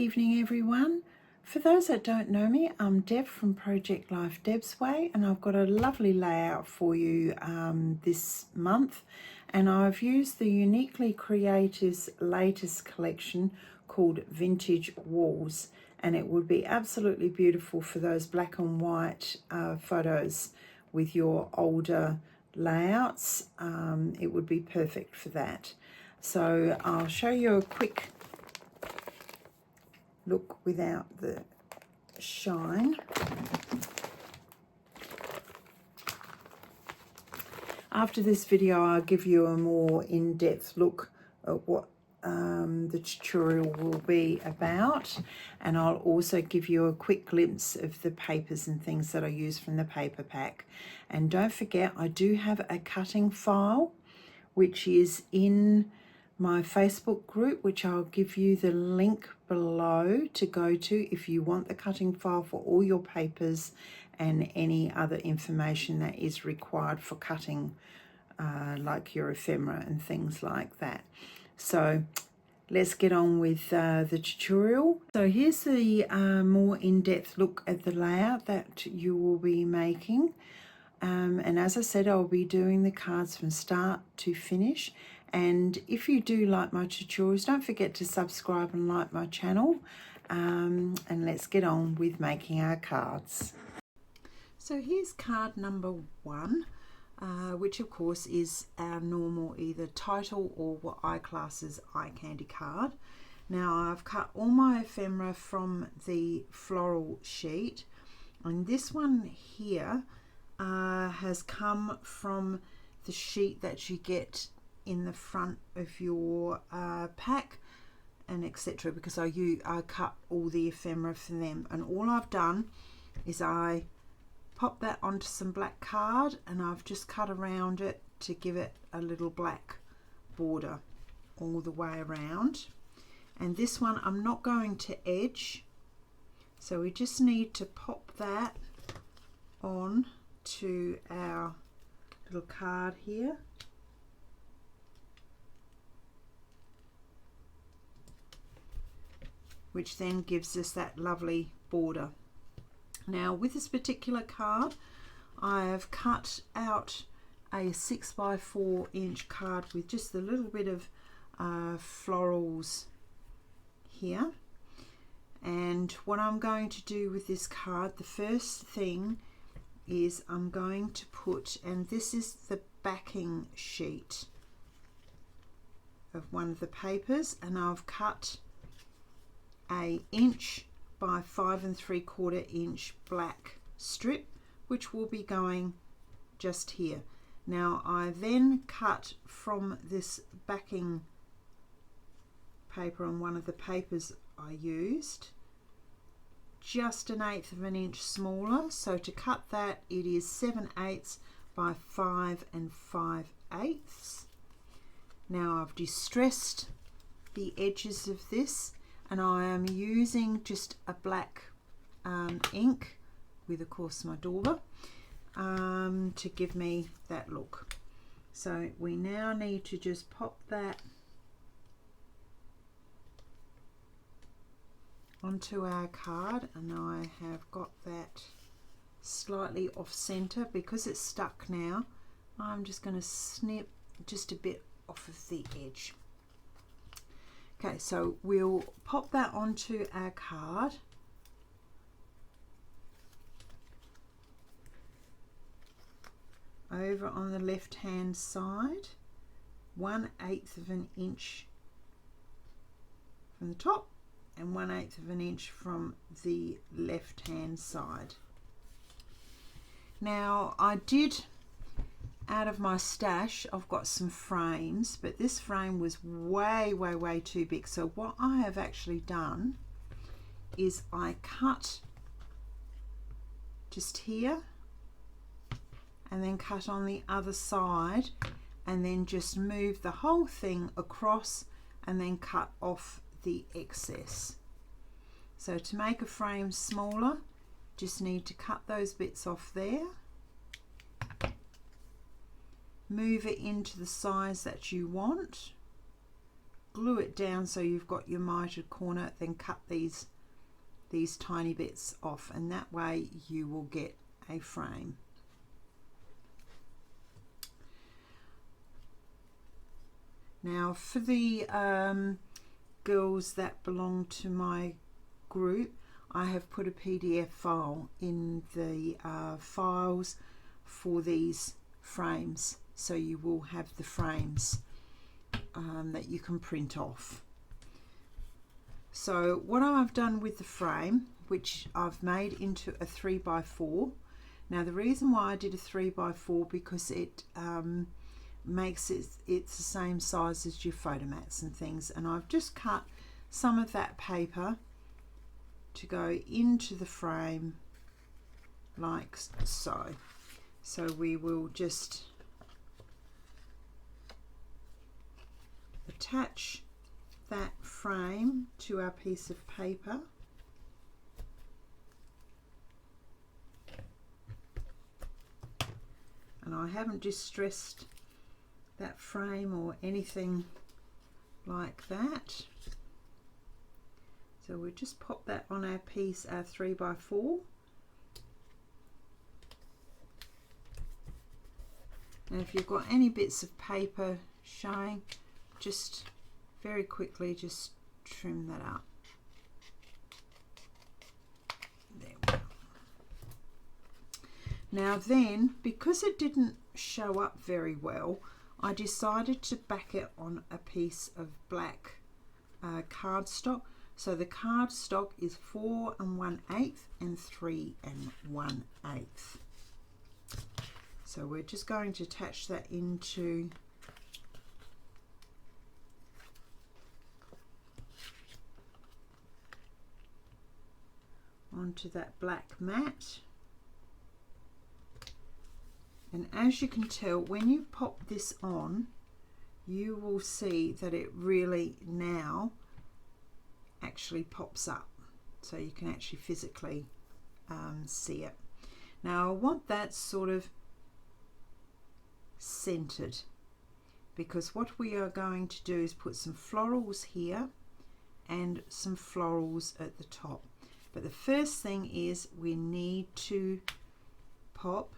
evening, everyone. For those that don't know me, I'm Deb from Project Life Deb's Way, and I've got a lovely layout for you this month. And I've used the Uniquely Creative's latest collection called Vintage Walls, and it would be absolutely beautiful for those black and white photos with your older layouts. It would be perfect for that. So I'll show you a quick look without the shine. After this video, I'll give you a more in-depth look at what the tutorial will be about, and I'll also give you a quick glimpse of the papers and things that I use from the paper pack. And don't forget, I do have a cutting file which is in my Facebook group, which I'll give you the link below to go to if you want the cutting file for all your papers and any other information that is required for cutting, like your ephemera and things like that. So let's get on with the tutorial. So here's the more in-depth look at the layout that you will be making. And as I said, I'll be doing the cards from start to finish. And if you do like my tutorials, don't forget to subscribe and like my channel. And let's get on with making our cards. So here's card number 1, which of course is our normal either title or what I class as eye candy card. Now I've cut all my ephemera from the floral sheet, and this one here has come from the sheet that you get in the front of your pack and etc., because I cut all the ephemera from them, and all I've done is I pop that onto some black card and I've just cut around it to give it a little black border all the way around. And this one I'm not going to edge, so we just need to pop that on to our little card here. Which then gives us that lovely border. Now with this particular card, I have cut out a 6x4 inch card with just a little bit of florals here. And what I'm going to do with this card, the first thing is I'm going to put, and this is the backing sheet of one of the papers, and I've cut a 1 by 5 3/4 inch black strip, which will be going just here. Now I then cut from this backing paper on one of the papers I used just 1/8 inch smaller. So to cut that, it is 7/8 by 5 5/8. Now I've distressed the edges of this, and I am using just a black ink with, of course, my dauber to give me that look. So we now need to just pop that onto our card, and I have got that slightly off center because it's stuck now. I'm just going to snip just a bit off of the edge. Okay, so we'll pop that onto our card. Over on the left hand side, 1/8 inch from the top and 1/8 inch from the left hand side. Now I did, out of my stash, I've got some frames, but this frame was way too big. So what I have actually done is I cut just here and then cut on the other side, and then just move the whole thing across and then cut off the excess. So to make a frame smaller, just need to cut those bits off there, move it into the size that you want, glue it down so you've got your mitered corner, then cut these tiny bits off, and that way you will get a frame. Now for the girls that belong to my group, I have put a PDF file in the files for these frames, so you will have the frames that you can print off. So what I've done with the frame, which I've made into a 3x4. Now the reason why I did a 3x4 because it makes it's the same size as your photomats and things, and I've just cut some of that paper to go into the frame like so. So we will just attach that frame to our piece of paper. And I haven't distressed that frame or anything like that. So we'll just pop that on our piece, our 3x4. And if you've got any bits of paper showing, just very quickly just trim that up. There we go. Now then, because it didn't show up very well, I decided to back it on a piece of black cardstock. So the cardstock is 4 1/8 and 3 1/8. So we're just going to attach that onto that black mat. And as you can tell, when you pop this on, you will see that it really now actually pops up, so you can actually physically see it. Now I want that sort of centered, because what we are going to do is put some florals here and some florals at the top. But the first thing is we need to pop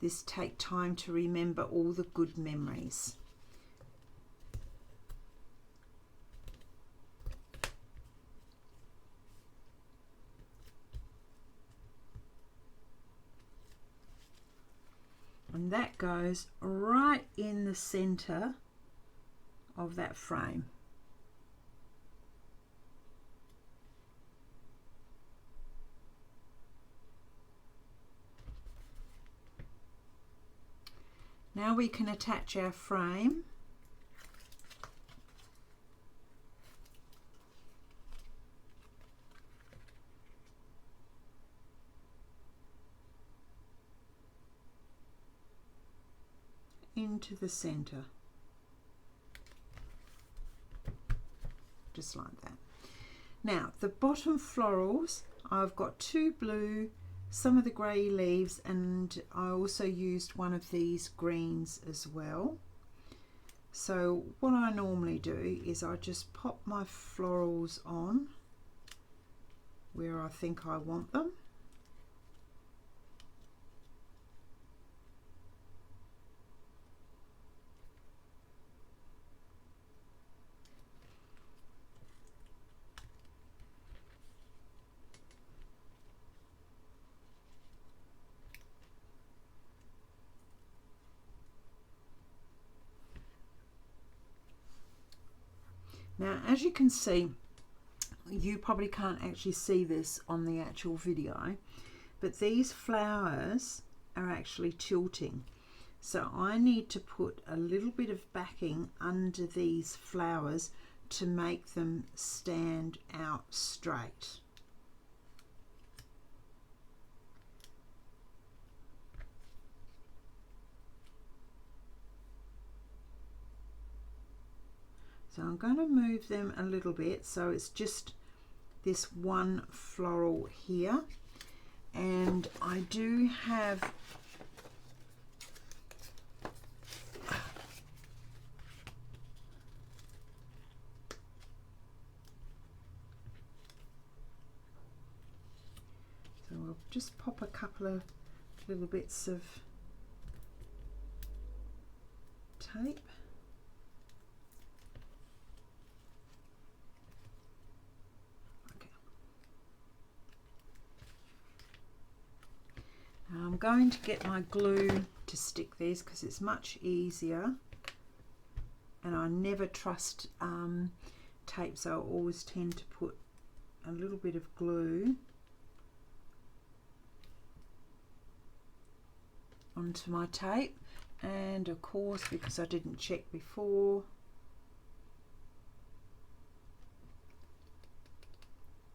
this, take time to remember all the good memories. And that goes right in the center of that frame. Now we can attach our frame. Into the center, just like that. Now the bottom florals, I've got 2 blue, some of the grey leaves, and I also used one of these greens as well. So what I normally do is I just pop my florals on where I think I want them. Now, as you can see, you probably can't actually see this on the actual video, but these flowers are actually tilting. So I need to put a little bit of backing under these flowers to make them stand out straight. So I'm going to move them a little bit so it's just this one floral here, and I do have just pop a couple of little bits of tape. Okay. Now I'm going to get my glue to stick these because it's much easier, and I never trust tape, so I always tend to put a little bit of glue onto my tape. And of course, because I didn't check before,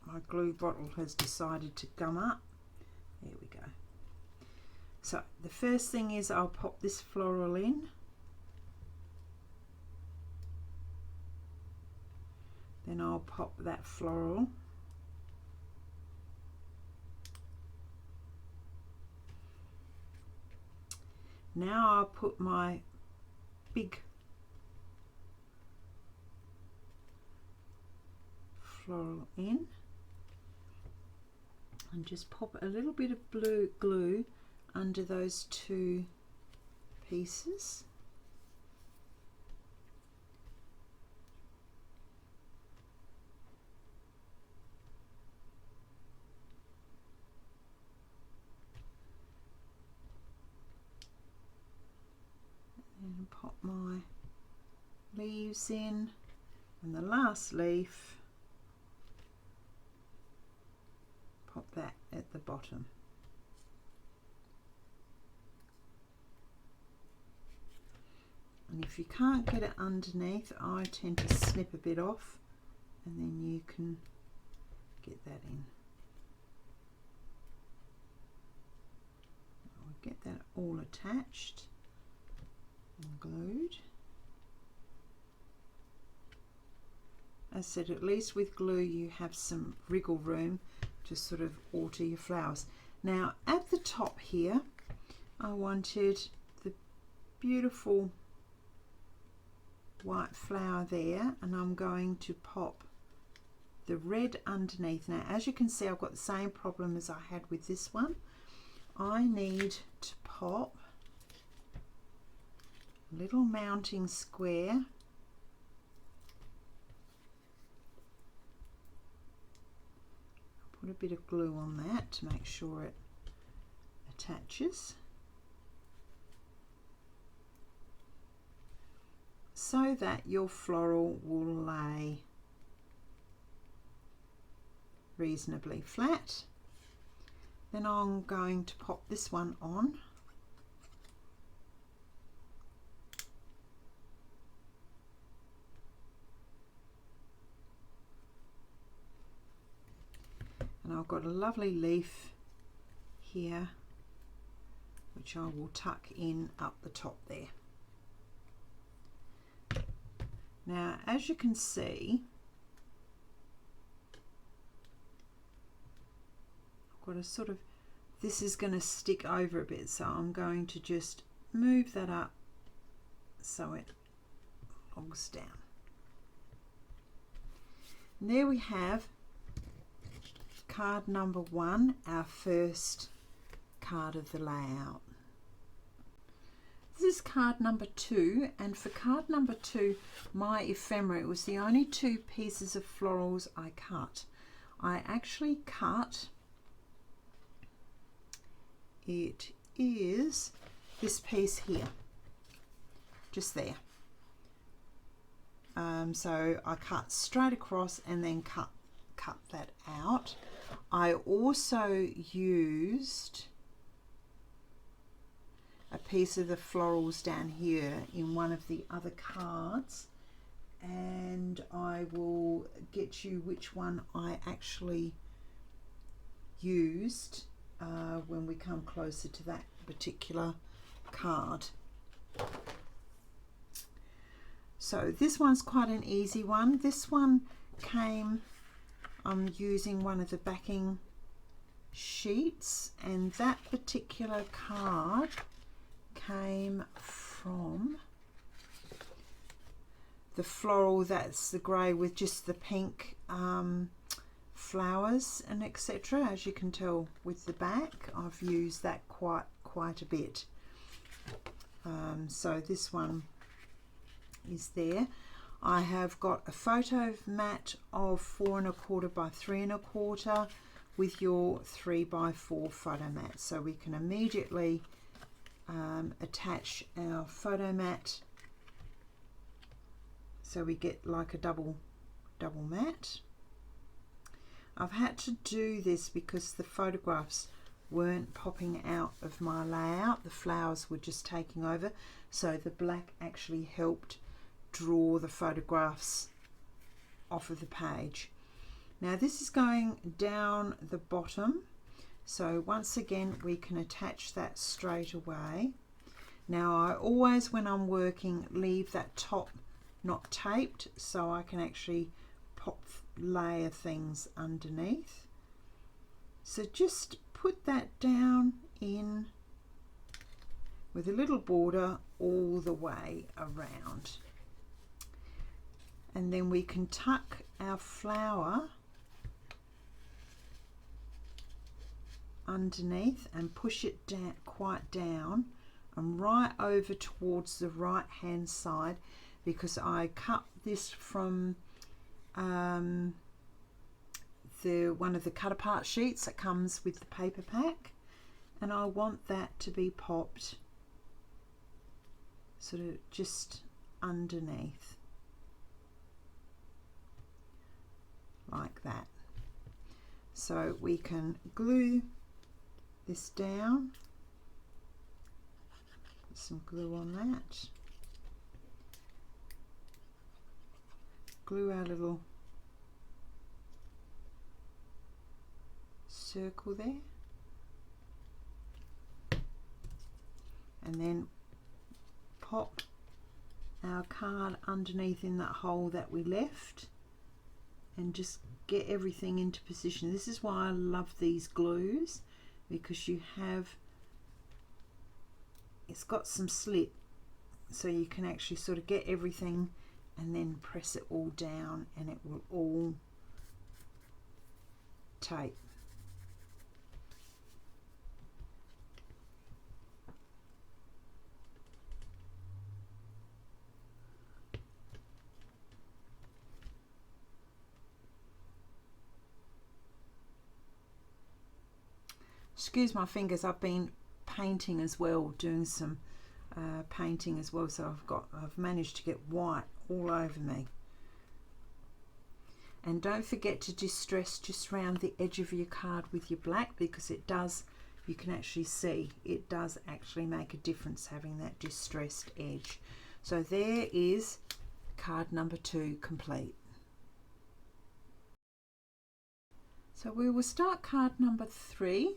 my glue bottle has decided to gum up. There we go. So the first thing is I'll pop this floral in. Then I'll pop that floral. Now I'll put my big floral in and just pop a little bit of blue glue under those two pieces. And pop my leaves in, and the last leaf, pop that at the bottom. And if you can't get it underneath, I tend to snip a bit off, and then you can get that in. I'll get that all attached and glued. As I said, at least with glue you have some wriggle room to sort of alter your flowers. Now at the top here I wanted the beautiful white flower there, and I'm going to pop the red underneath. Now as you can see, I've got the same problem as I had with this one. I need to pop a little mounting square put a bit of glue on that to make sure it attaches, so that your floral will lay reasonably flat. Then I'm going to pop this one on. And I've got a lovely leaf here which I will tuck in up the top there. Now as you can see, I've got a sort of, this is going to stick over a bit, so I'm going to just move that up so it logs down. And there we have card number 1, our first card of the layout. This is card number 2, and for card number 2, my ephemera, it was the only 2 pieces of florals I cut. I actually cut, it is this piece here, just there. So I cut straight across and then cut that out. I also used a piece of the florals down here in one of the other cards, and I will get you which one I actually used when we come closer to that particular card. So this one's quite an easy one. This one came, I'm using one of the backing sheets, and that particular card came from the floral, that's the grey with just the pink flowers and etc. As you can tell with the back, I've used that quite a bit. So this one is there. I have got a photo mat of 4 1/4 by 3 1/4 with your 3 by 4 photo mat, so we can immediately attach our photo mat, so we get like a double mat. I've had to do this because the photographs weren't popping out of my layout. The flowers were just taking over, so the black actually helped draw the photographs off of the page. Now this is going down the bottom, so once again we can attach that straight away. Now I always, when I'm working, leave that top not taped so I can actually layer things underneath. So just put that down in with a little border all the way around, and then we can tuck our flower underneath and push it down, quite down and right over towards the right hand side, because I cut this from one of the cut apart sheets that comes with the paper pack, and I want that to be popped sort of just underneath like that. So we can glue this down, put some glue on that, glue our little circle there, and then pop our card underneath in that hole that we left and just get everything into position. This is why I love these glues, because it's got some slip, so you can actually sort of get everything and then press it all down and it will all tape. Excuse my fingers, I've been painting as well, doing some painting as well, so I've managed to get white all over me. And don't forget to distress just around the edge of your card with your black, because it does, you can actually see, it does actually make a difference having that distressed edge. So there is card number 2 complete. So we will start card number 3.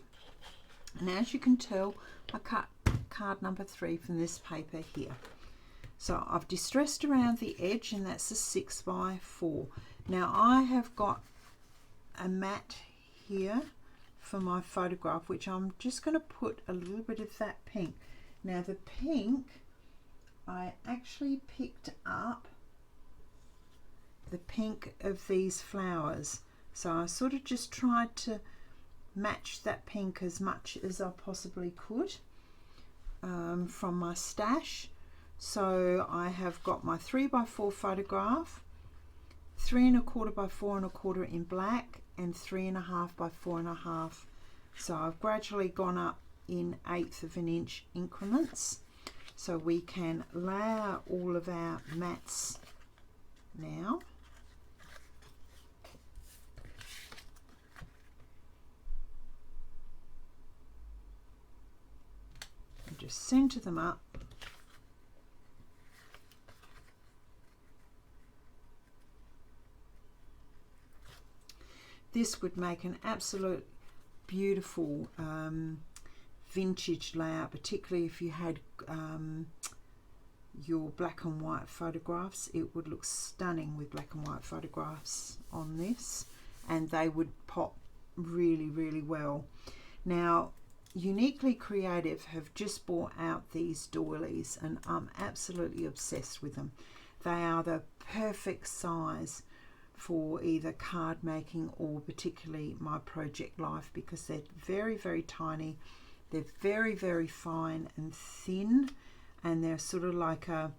And as you can tell, I cut card number 3 from this paper here. So I've distressed around the edge, and that's a 6 by 4. Now I have got a mat here for my photograph, which I'm just going to put a little bit of that pink. Now the pink, I actually picked up the pink of these flowers. So I sort of just tried to match that pink as much as I possibly could from my stash. So I have got my 3 by 4 photograph, 3 1/4 by 4 1/4 in black, and 3 1/2 by 4 1/2. So I've gradually gone up in 1/8 of an inch increments, so we can layer all of our mats now. Just center them up. This would make an absolute beautiful vintage layout, particularly if you had your black and white photographs. It would look stunning with black and white photographs on this, and they would pop really, really well. Now Uniquely Creative have just brought out these doilies, and I'm absolutely obsessed with them. They are the perfect size for either card making or particularly my Projectlife, because they're very, very tiny. They're very, very fine and thin, and they're sort of like a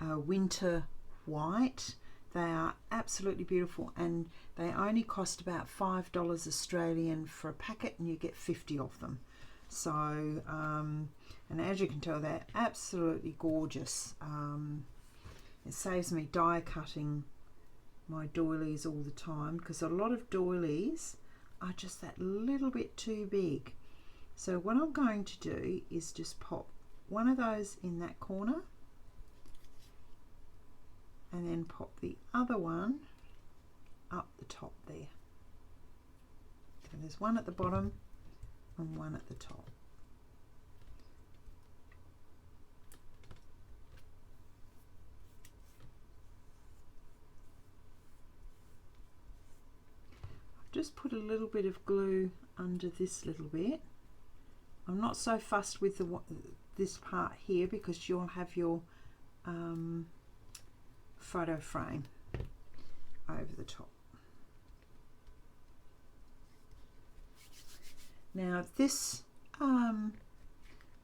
winter white. They are absolutely beautiful, and they only cost about $5 Australian for a packet, and you get 50 of them. So, and as you can tell, they're absolutely gorgeous. It saves me die cutting my doilies all the time, because a lot of doilies are just that little bit too big. So what I'm going to do is just pop one of those in that corner, and then pop the other one up the top there. So there's one at the bottom and one at the top. I've just put a little bit of glue under this little bit. I'm not so fussed with this part here, because you'll have your photo frame over the top. Now this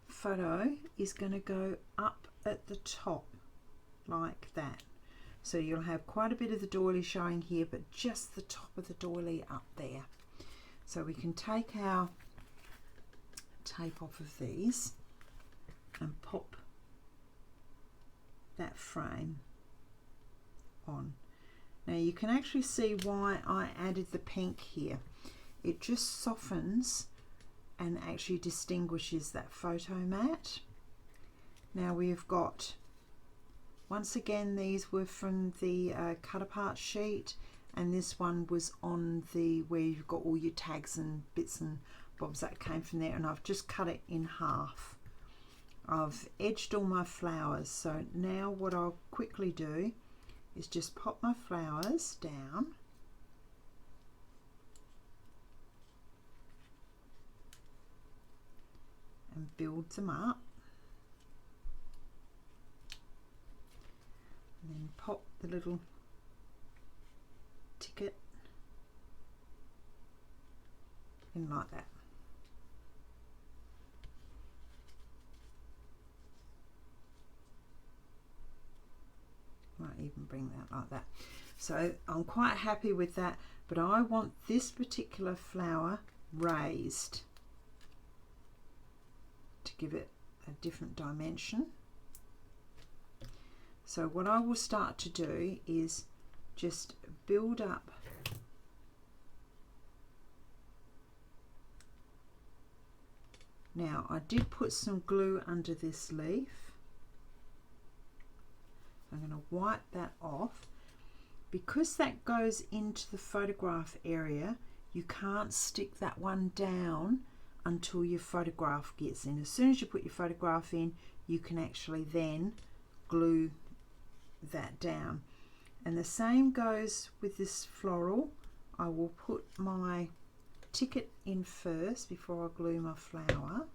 photo is going to go up at the top like that. So you'll have quite a bit of the doily showing here, but just the top of the doily up there. So we can take our tape off of these and pop that frame on. Now you can actually see why I added the pink here. It just softens and actually distinguishes that photo mat. Now we've got, once again, these were from the cut apart sheet, and this one was on the where you've got all your tags and bits and bobs that came from there, and I've just cut it in half. I've edged all my flowers, so now what I'll quickly do is just pop my flowers down and build them up, and then pop the little ticket in like that. Might even bring that like that. So I'm quite happy with that, but I want this particular flower raised to give it a different dimension. So what I will start to do is just build up now. I did put some glue under this leaf. I'm going to wipe that off. Because that goes into the photograph area, you can't stick that one down until your photograph gets in. As soon as you put your photograph in, you can actually then glue that down. And the same goes with this floral. I will put my ticket in first before I glue my flower.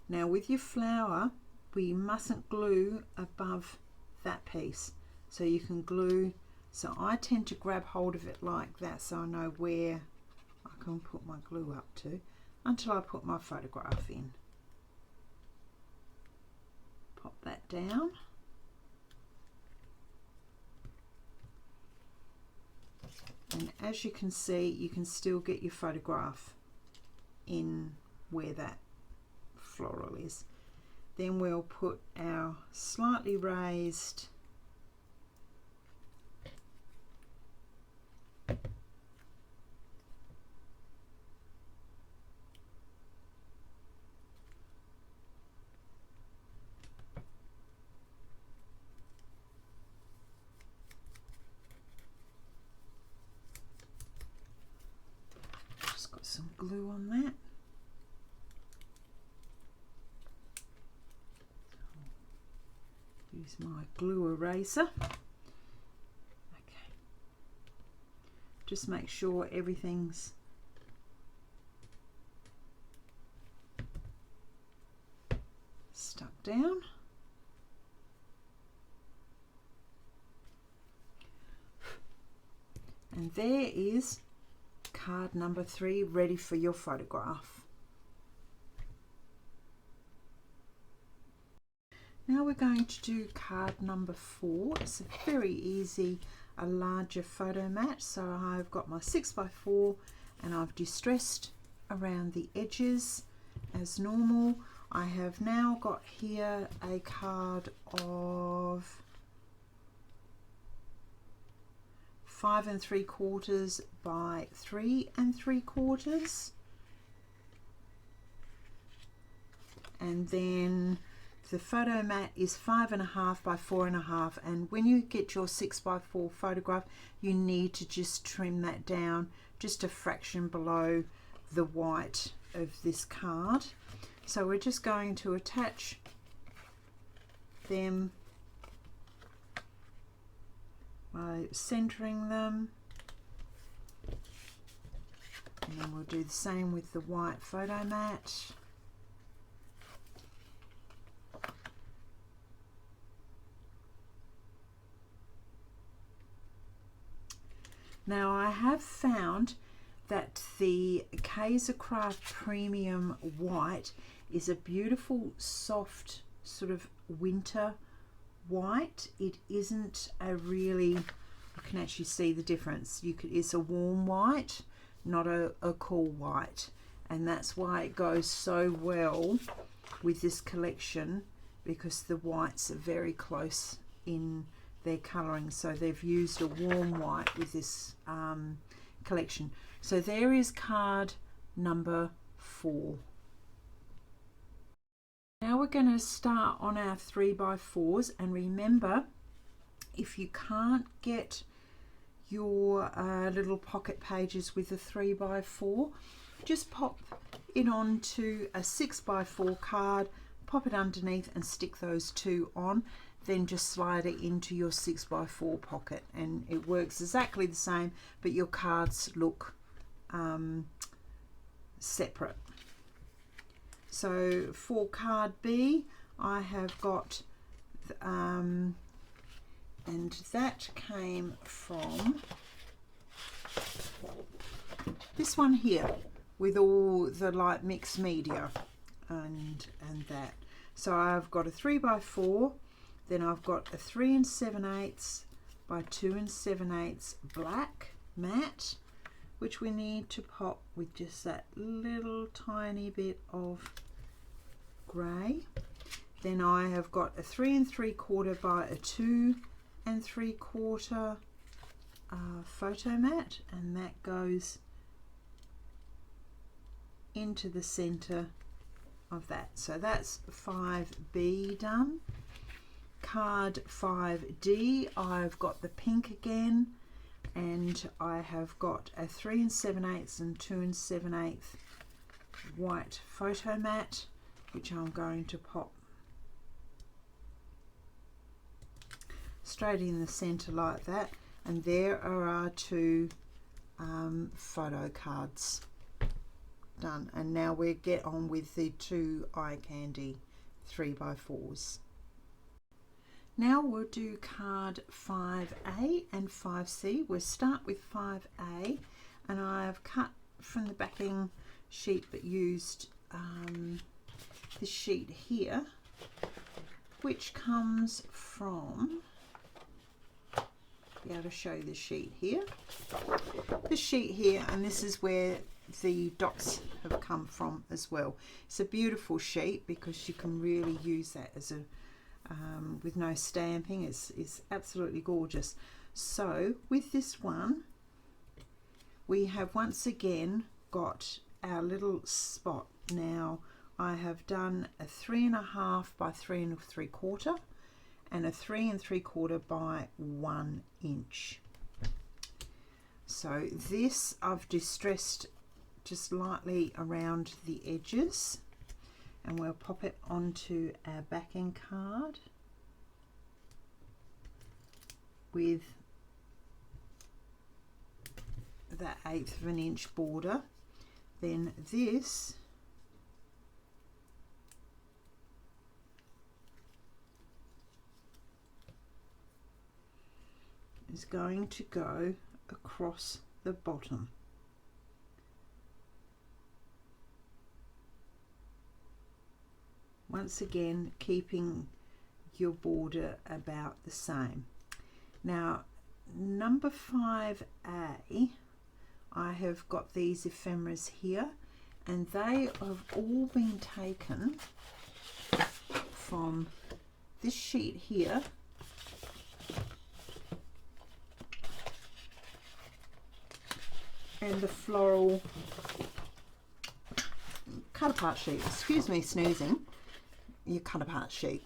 Now with your flower, we mustn't glue above that piece. So you can glue, so I tend to grab hold of it like that so I know where I can put my glue up to until I put my photograph in. Pop that down. And as you can see, you can still get your photograph in where that floral is. Then we'll put our slightly raised just got some glue on that. Use my glue eraser. Okay. Just make sure everything's stuck down. And there is card number 3 ready for your photograph. Now we're going to do card number 4. It's a very easy, a larger photo mat. So I've got my 6x4 and I've distressed around the edges as normal. I have now got here a card of 5 3/4 by 3 3/4, and then the photo mat is 5 1/2 by 4 1/2, and when you get your 6x4 photograph you need to just trim that down just a fraction below the white of this card. So we're just going to attach them by centering them, and then we'll do the same with the white photo mat. Now I have found that the Kaiser Craft Premium White is a beautiful soft sort of winter white. It isn't a really, you can actually see the difference. It's a warm white, not a cool white, and that's why it goes so well with this collection, because the whites are very close in their colouring. So they've used a warm white with this collection. So there is card number 4. Now we're going to start on our 3x4s, and remember, if you can't get your little pocket pages with a 3x4, just pop it onto a 6x4 card, pop it underneath and stick those 2 on, then just slide it into your 6x4 pocket, and it works exactly the same, but your cards look separate. So for card B, I have got, and that came from this one here with all the like mixed media and that. So I've got a 3x4, then I've got a 3 7/8 by 2 7/8 black mat, which we need to pop with just that little tiny bit of grey. Then I have got a 3 3/4 by a 2 3/4 photo mat, and that goes into the center of that. So that's 5B done. Card 5D, I've got the pink again, and I have got a 3 7/8 and 2 7/8 white photo mat, which I'm going to pop straight in the center like that, and there are our 2 photo cards done. And now we get on with the 2 eye candy 3x4s. Now we'll do card 5A and 5C. We'll start with 5A, and I've cut from the backing sheet but used this sheet here, which comes from, be able to show you the sheet here. This sheet here, and this is where the dots have come from as well. It's a beautiful sheet because you can really use that as a with no stamping. It's absolutely gorgeous. So with this one, we have once again got our little spot. Now I have done a 3 1/2 by 3 3/4 and a 3 3/4 by 1 inch. So this I've distressed just lightly around the edges, and we'll pop it onto our backing card with that 1/8 of an inch border, then this is going to go across the bottom. Once again, keeping your border about the same. Now, number 5A, I have got these ephemeras here, and they have all been taken from this sheet here, and the floral cut apart sheet. Excuse me snoozing. Your cut apart sheet.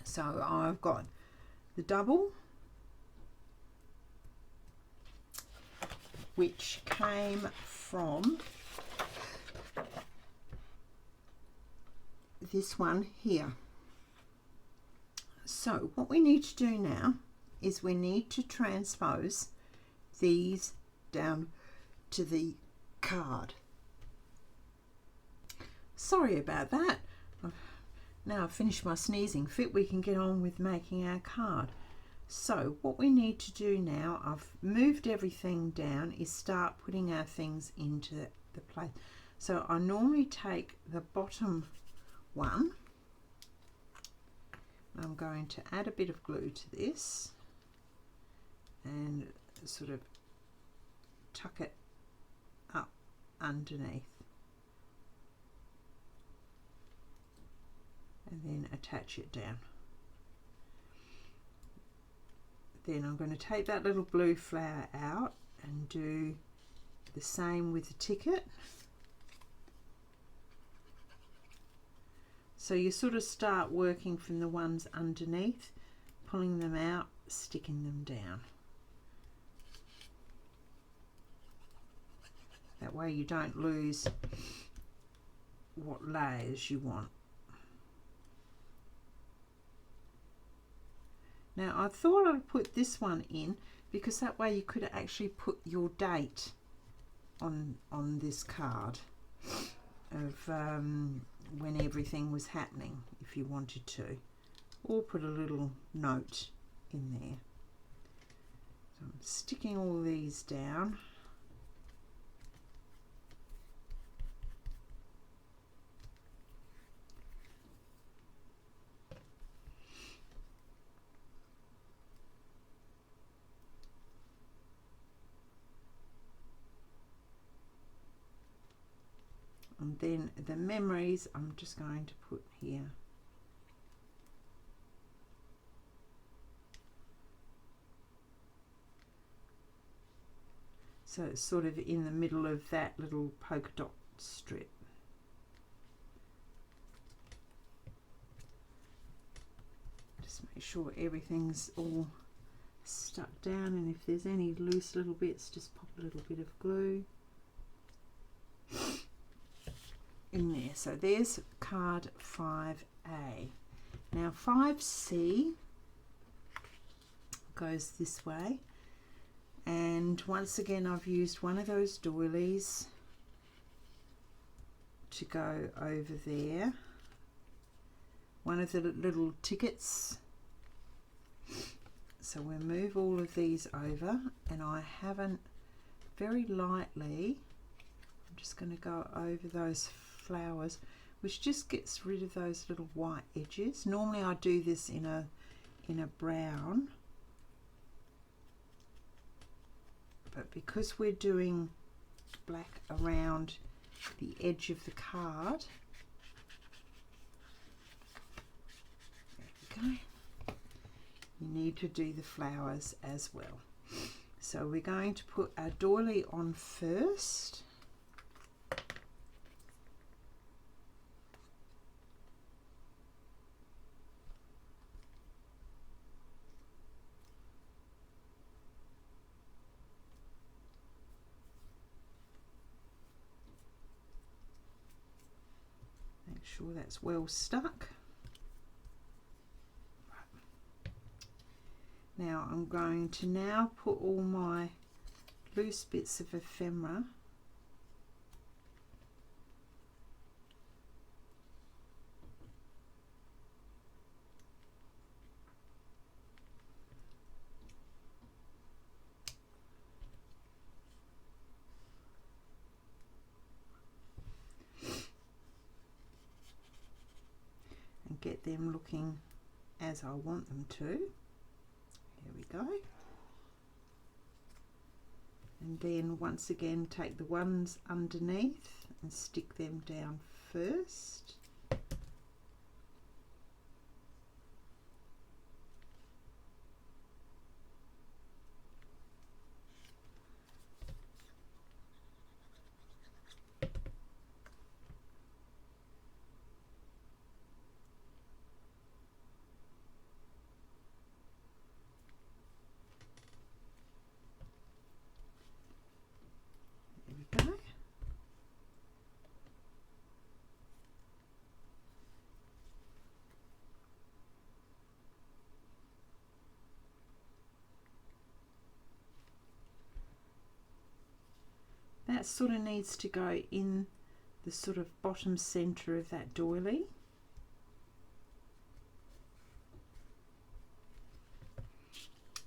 So I've got the double, which came from this one here. So what we need to do now is we need to transpose these down to the card. Sorry about that. Now I've finished my sneezing fit, we can get on with making our card. So what we need to do now, I've moved everything down, is start putting our things into the place. So I normally take the bottom one, I'm going to add a bit of glue to this and sort of tuck it up underneath, and then attach it down. Then I'm going to take that little blue flower out and do the same with the ticket. So you sort of start working from the ones underneath, pulling them out, sticking them down. That way you don't lose what layers you want. Now I thought I'd put this one in because that way you could actually put your date on this card of when everything was happening if you wanted to, or put a little note in there. So I'm sticking all these down. And then the memories I'm just going to put here. So it's sort of in the middle of that little polka dot strip. Just make sure everything's all stuck down, and if there's any loose little bits, just pop a little bit of glue in there. So there's card 5A. Now 5C goes this way, and once again I've used one of those doilies to go over there, one of the little tickets. So we'll move all of these over, and I haven't, very lightly, I'm just going to go over those flowers, which just gets rid of those little white edges. Normally I do this in a brown, but because we're doing black around the edge of the card, there we go, you need to do the flowers as well. So we're going to put our doily on first. Make sure that's well stuck. Now I'm going to now put all my loose bits of ephemera. And get them looking as I want them to. Here we go. And then once again take the ones underneath and stick them down first. That sort of needs to go in the sort of bottom center of that doily.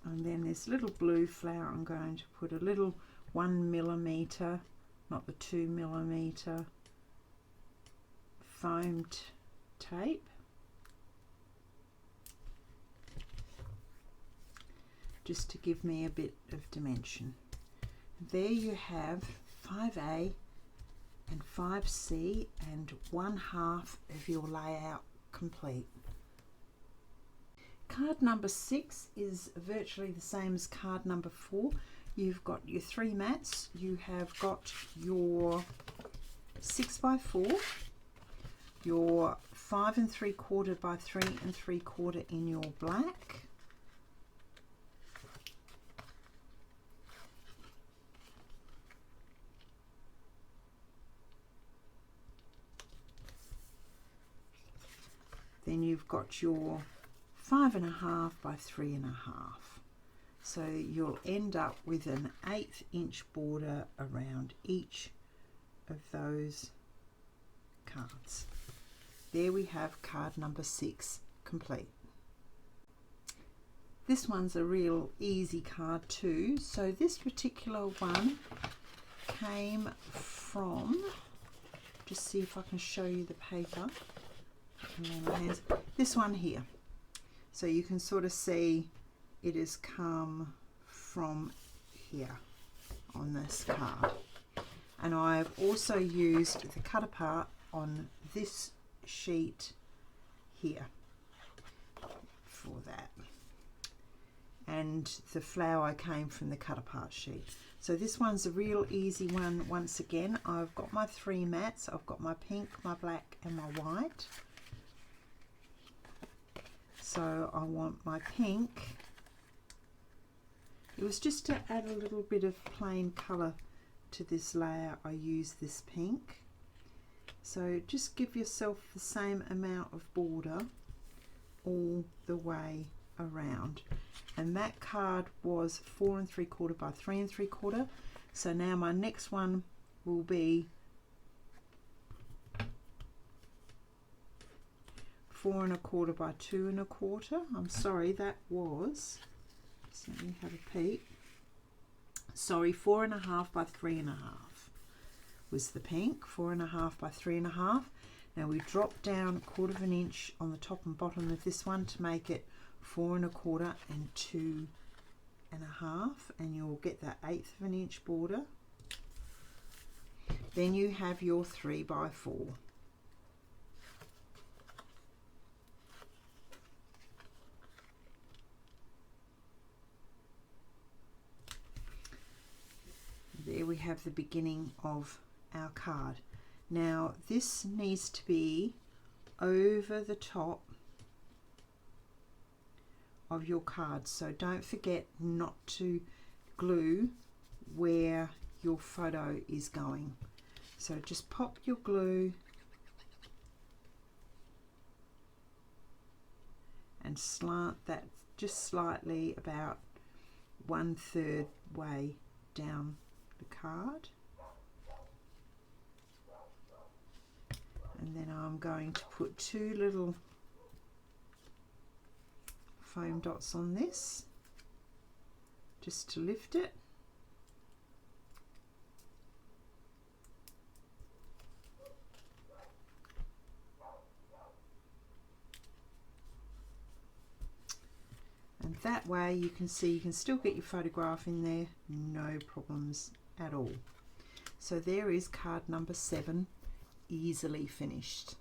And then this little blue flower, I'm going to put a little 1mm, not the 2mm, foamed tape. Just to give me a bit of dimension. There you have 5A and 5C and 1/2 of your layout complete. Card number 6 is virtually the same as card number 4. You've got your 3 mats, you have got your 6x4, your 5 3/4 by 3 3/4 in your black, then you've got your 5 1/2 by 3 1/2. So you'll end up with an 1/8 inch border around each of those cards. There we have card number 6 complete. This one's a real easy card too. So this particular one came from, just see if I can show you the paper. This one here. So you can sort of see it has come from here on this card. And I've also used the cut apart on this sheet here for that. And the flower came from the cut apart sheet. So this one's a real easy one. Once again, I've got my 3 mats. I've got my pink, my black and my white. So I want my pink. It was just to add a little bit of plain colour to this layer, I use this pink. So just give yourself the same amount of border all the way around. And that card was 4 3/4 by 3 3/4. So now my next one will be 4 1/4 by 2 1/4. I'm sorry, that was, so let me have a peek. Sorry, 4 1/2 by 3 1/2 was the pink. 4 1/2 by 3 1/2. Now we drop down 1/4 inch on the top and bottom of this one to make it 4 1/4 and 2 1/2, and you'll get that 1/8 inch border. Then you have your 3 by 4. There we have the beginning of our card. Now this needs to be over the top of your card, so don't forget not to glue where your photo is going. So just pop your glue and slant that just slightly, about 1/3 way down the card. And then I'm going to put 2 little foam dots on this just to lift it. And that way you can see you can still get your photograph in there, no problems at all. So there is card number 7, easily finished.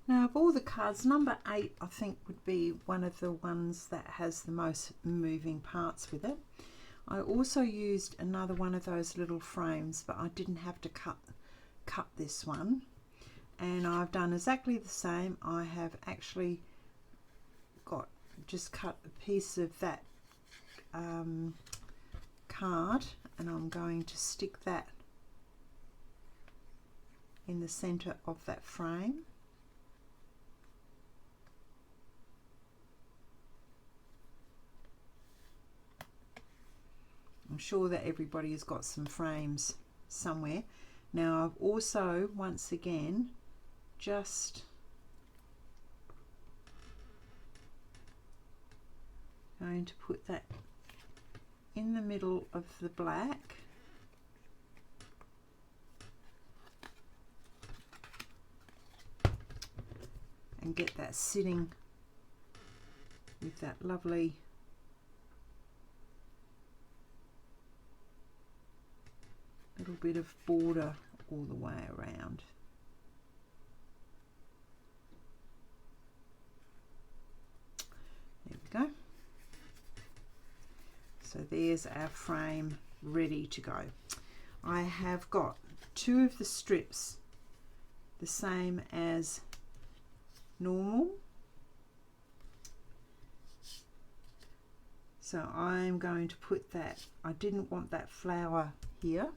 Now of all the cards, number 8 I think would be one of the ones that has the most moving parts with it. I also used another one of those little frames, but I didn't have to cut this one, and I've done exactly the same. I have actually just cut a piece of that card, and I'm going to stick that in the center of that frame. I'm sure that everybody has got some frames somewhere. Now I've also once again just going to put that in the middle of the black, and get that sitting with that lovely little bit of border all the way around. There we go. So there's our frame ready to go. I have got 2 of the strips the same as normal. So I'm going to put that, I didn't want that flower here,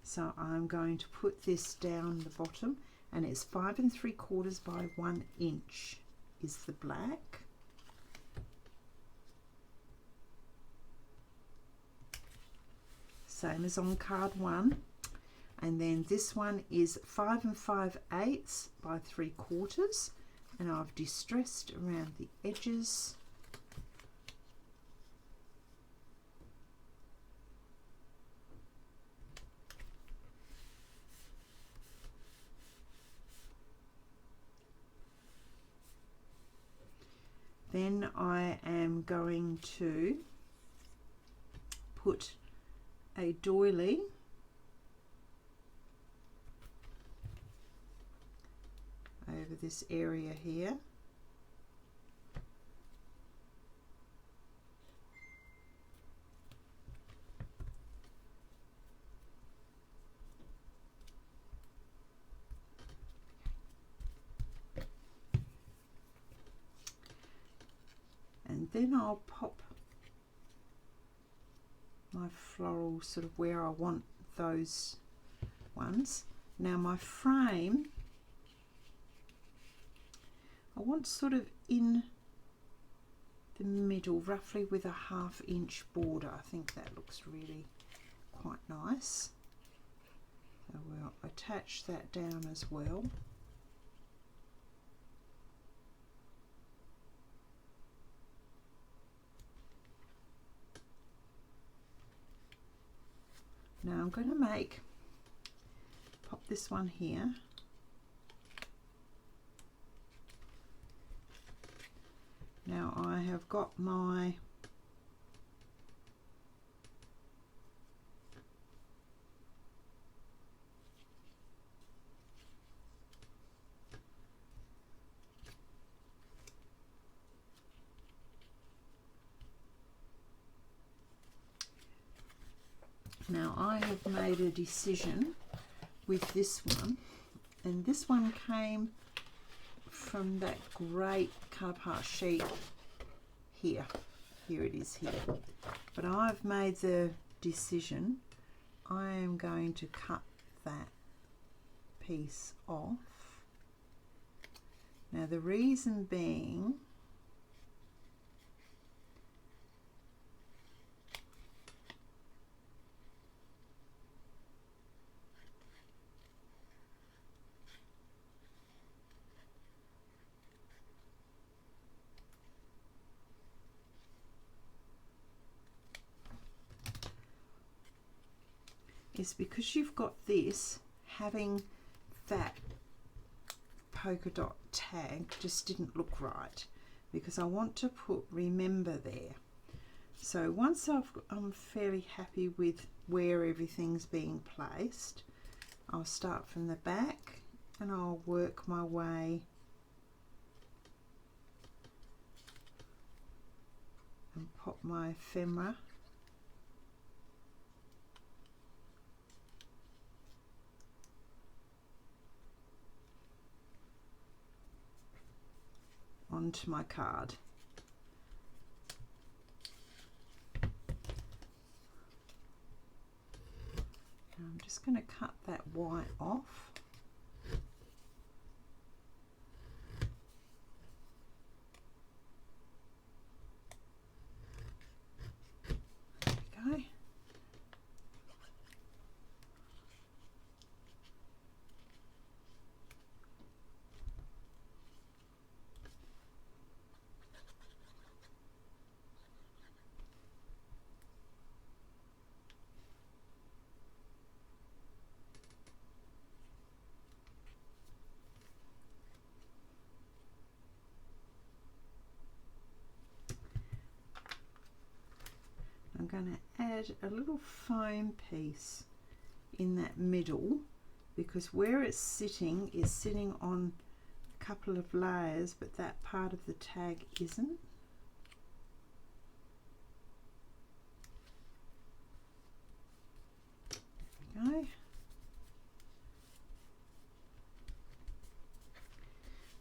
so I'm going to put this down the bottom, and it's 5 3/4 by 1 inch is the black. Same as on card 1. And then this one is 5 5/8 by 3/4, and I've distressed around the edges. Then I am going to put a doily over this area here. And then I'll pop my floral sort of where I want those ones. Now my frame, I want sort of in the middle, roughly with a 1/2 inch border. I think that looks really quite nice. So we'll attach that down as well. Now I'm going to pop this one here. Now I have got my Now I have made a decision with this one, and this one came from that great colour sheet here. Here it is here. But I've made the decision I am going to cut that piece off. Now the reason being, is because you've got this, having that polka dot tag just didn't look right, because I want to put remember there. So once I'm fairly happy with where everything's being placed, I'll start from the back and I'll work my way and pop my ephemera onto my card. I'm just going to cut that white off. There we go. I'm going to add a little foam piece in that middle, because where it's sitting is sitting on a couple of layers, but that part of the tag isn't. There we go.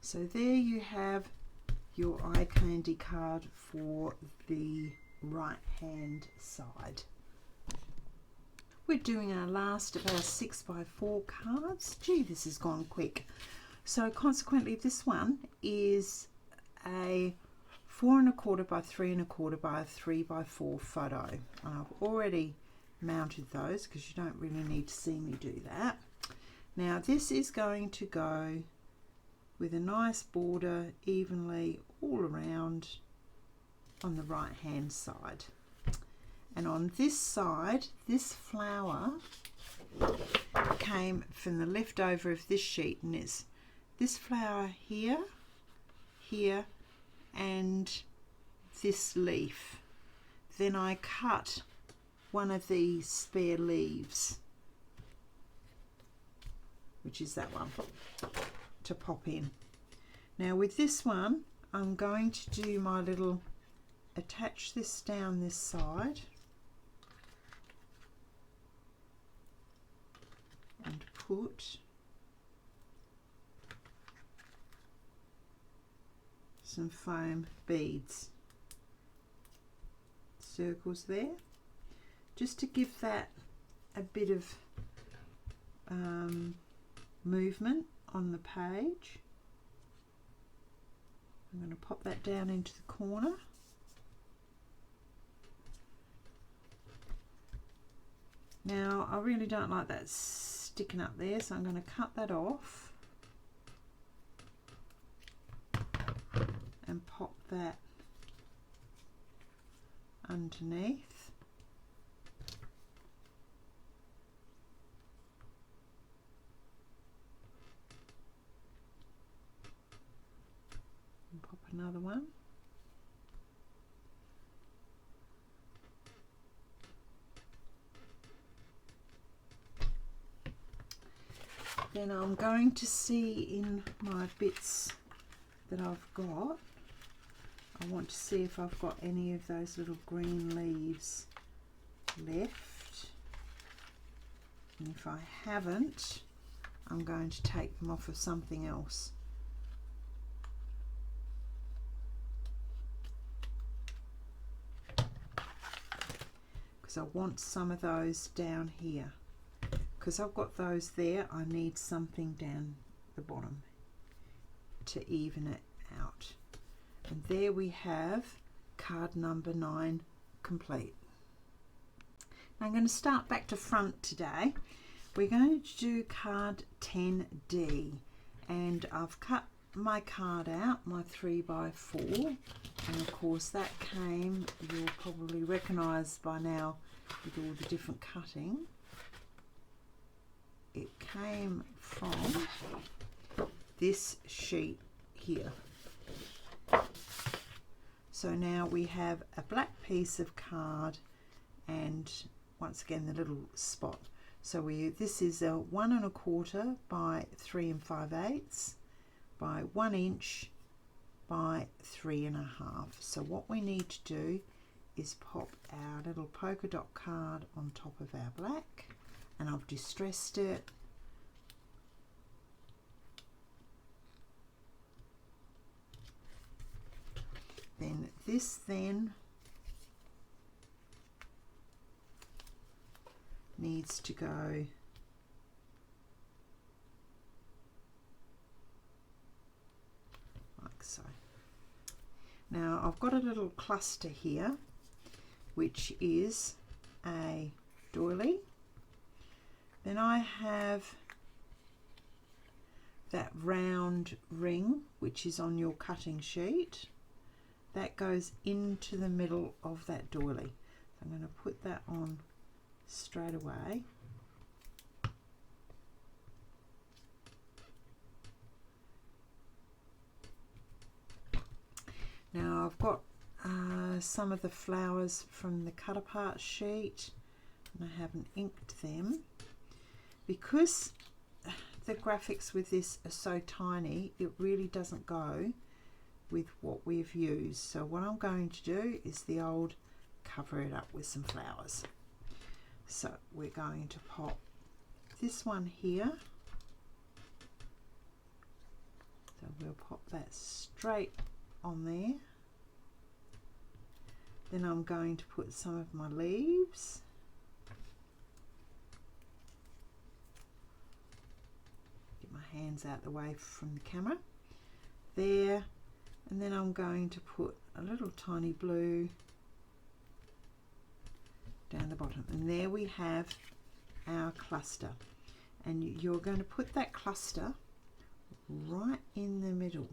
So there you have your eye candy card for the right hand side. We're doing our last of our 6x4 cards. Gee, this has gone quick. So consequently this one is a 4 1/4 by 3 1/4 by a 3x4 photo. And I've already mounted those because you don't really need to see me do that. Now this is going to go with a nice border evenly all around on the right hand side. And on this side, this flower came from the leftover of this sheet, and it's this flower here, here, and this leaf. Then I cut one of these spare leaves, which is that one, to pop in. Now with this one, I'm going to do my little, attach this down this side and put some foam beads, circles there, just to give that a bit of movement on the page. I'm going to pop that down into the corner. Now I really don't like that sticking up there, so I'm going to cut that off and pop that underneath. And pop another one. Then I'm going to see in my bits that I've got, I want to see if I've got any of those little green leaves left. And if I haven't, I'm going to take them off of something else. Because I want some of those down here. Because I've got those there, I need something down the bottom to even it out. And there we have card number 9 complete. Now I'm going to start back to front today. We're going to do card 10D, and I've cut my card out, my 3x4, and of course that came, you'll probably recognise by now with all the different cutting. it came from this sheet here. So now we have a black piece of card and once again the little spot. So this is a 1 1/4 by 3 5/8 by 1 inch by 3 1/2. So what we need to do is pop our little polka dot card on top of our black, and I've distressed it. Then this needs to go like so. Now I've got a little cluster here which is a doily. Then I have that round ring which is on your cutting sheet. That goes into the middle of that doily. So I'm going to put that on straight away. Now I've got some of the flowers from the cut apart sheet and I haven't inked them because the graphics with this are so tiny. It really doesn't go with what we've used. So what I'm going to do is the old cover it up with some flowers. So we're going to pop this one here. So we'll pop that straight on there. Then I'm going to put some of my leaves. Get my hands out the way from the camera. There. And then I'm going to put a little tiny blue down the bottom, and there we have our cluster, and you're going to put that cluster right in the middle.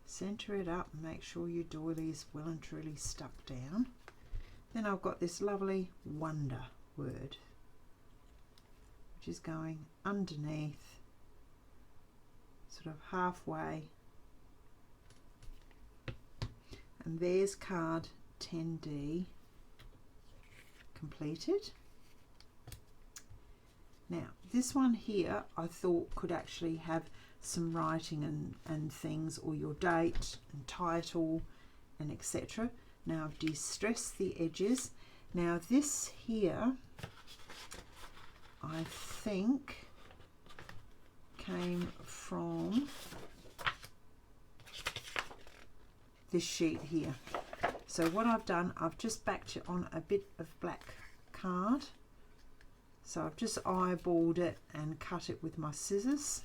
Center it up and make sure your doily is well and truly stuck down. Then I've got this lovely wonder word which is going underneath, sort of halfway. And there's card 10D completed. Now this one here I thought could actually have some writing and things, or your date and title and etc. Now I've distressed the edges. Now this here I think came from this sheet here. So what I've done, I've just backed it on a bit of black card. So I've just eyeballed it and cut it with my scissors.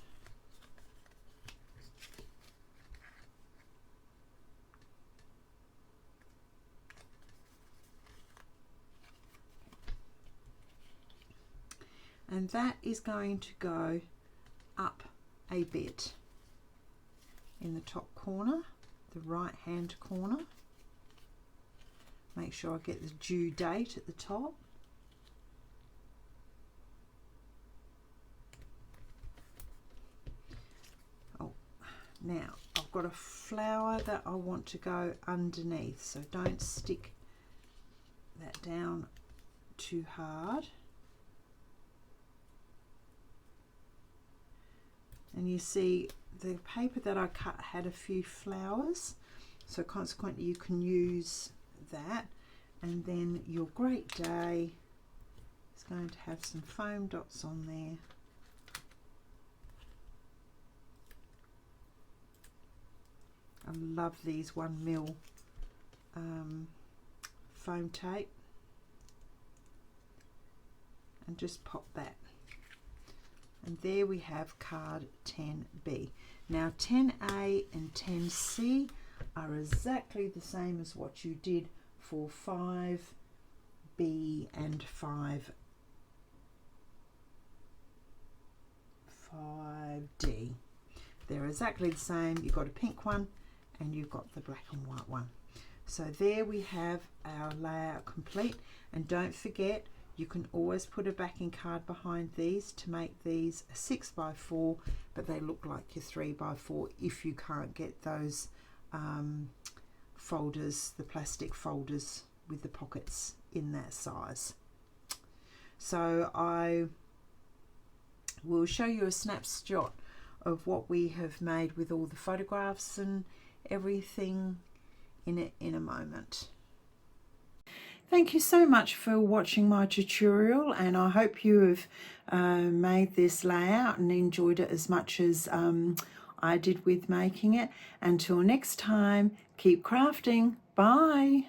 And that is going to go up a bit in the top corner, the right hand corner. Make sure I get the due date at the top. Oh, now I've got a flower that I want to go underneath, so don't stick that down too hard. And you see the paper that I cut had a few flowers, so consequently you can use that. And then your Great Day is going to have some foam dots on there. I love these 1mm foam tape, and just pop that. And there we have card 10B. Now 10A and 10C are exactly the same as what you did for 5B and 5D. They're exactly the same. You've got a pink one and you've got the black and white one. So there we have our layout complete, and don't forget you can always put a backing card behind these to make these a 6x4, but they look like your 3x4 if you can't get those folders, the plastic folders with the pockets in that size. So I will show you a snapshot of what we have made with all the photographs and everything in it in a moment. Thank you so much for watching my tutorial, and I hope you have made this layout and enjoyed it as much as I did with making it. Until next time, keep crafting. Bye.